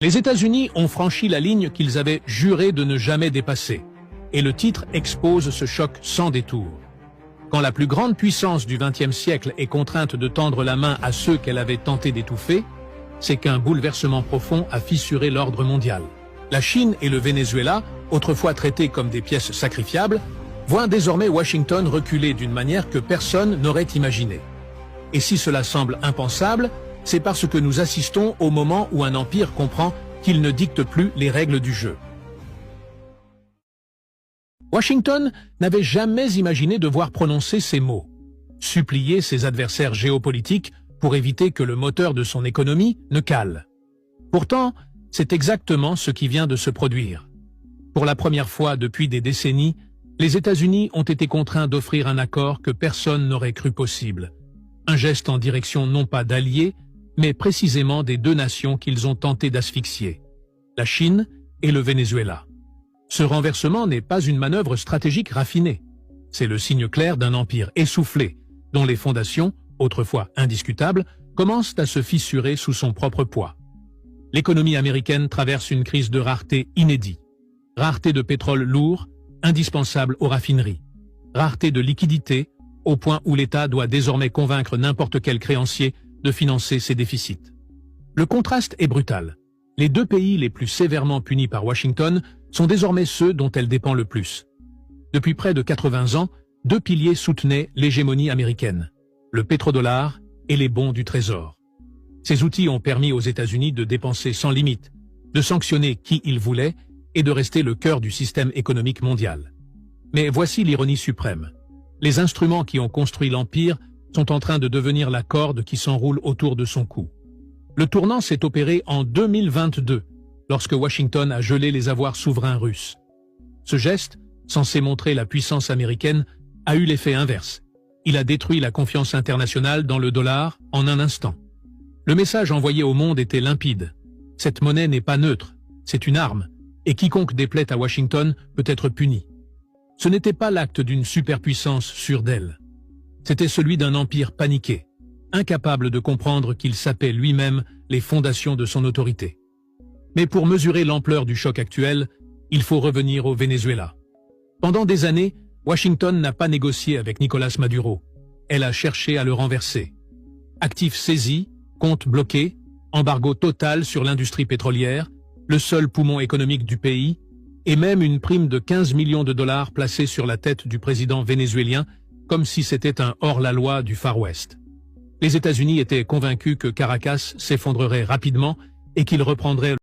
Les États-Unis ont franchi la ligne qu'ils avaient juré de ne jamais dépasser, et le titre expose ce choc sans détour. Quand la plus grande puissance du XXe siècle est contrainte de tendre la main à ceux qu'elle avait tenté d'étouffer, c'est qu'un bouleversement profond a fissuré l'ordre mondial. La Chine et le Venezuela, autrefois traités comme des pièces sacrifiables, voient désormais Washington reculer d'une manière que personne n'aurait imaginée. Et si cela semble impensable, c'est parce que nous assistons au moment où un empire comprend qu'il ne dicte plus les règles du jeu. Washington n'avait jamais imaginé devoir prononcer ces mots, supplier ses adversaires géopolitiques pour éviter que le moteur de son économie ne cale. Pourtant, c'est exactement ce qui vient de se produire. Pour la première fois depuis des décennies, les États-Unis ont été contraints d'offrir un accord que personne n'aurait cru possible. Un geste en direction non pas d'alliés, mais précisément des deux nations qu'ils ont tenté d'asphyxier, la Chine et le Venezuela. Ce renversement n'est pas une manœuvre stratégique raffinée. C'est le signe clair d'un empire essoufflé, dont les fondations, autrefois indiscutables, commencent à se fissurer sous son propre poids. L'économie américaine traverse une crise de rareté inédite. Rareté de pétrole lourd, indispensable aux raffineries. Rareté de liquidités, au point où l'État doit désormais convaincre n'importe quel créancier de financer ses déficits. Le contraste est brutal. Les deux pays les plus sévèrement punis par Washington sont désormais ceux dont elle dépend le plus. Depuis près de 80 ans, deux piliers soutenaient l'hégémonie américaine, le pétrodollar et les bons du Trésor. Ces outils ont permis aux États-Unis de dépenser sans limite, de sanctionner qui ils voulaient et de rester le cœur du système économique mondial. Mais voici l'ironie suprême. Les instruments qui ont construit l'empire sont en train de devenir la corde qui s'enroule autour de son cou. Le tournant s'est opéré en 2022, lorsque Washington a gelé les avoirs souverains russes. Ce geste, censé montrer la puissance américaine, a eu l'effet inverse. Il a détruit la confiance internationale dans le dollar en un instant. Le message envoyé au monde était limpide. Cette monnaie n'est pas neutre, c'est une arme, et quiconque déplaît à Washington peut être puni. Ce n'était pas l'acte d'une superpuissance sûre d'elle. C'était celui d'un empire paniqué, incapable de comprendre qu'il sapait lui-même les fondations de son autorité. Mais pour mesurer l'ampleur du choc actuel, il faut revenir au Venezuela. Pendant des années, Washington n'a pas négocié avec Nicolás Maduro. Elle a cherché à le renverser. Actifs saisis, comptes bloqués, embargo total sur l'industrie pétrolière, le seul poumon économique du pays, et même une prime de 15 millions de dollars placée sur la tête du président vénézuélien, comme si c'était un hors-la-loi du Far West. Les États-Unis étaient convaincus que Caracas s'effondrerait rapidement et qu'il reprendrait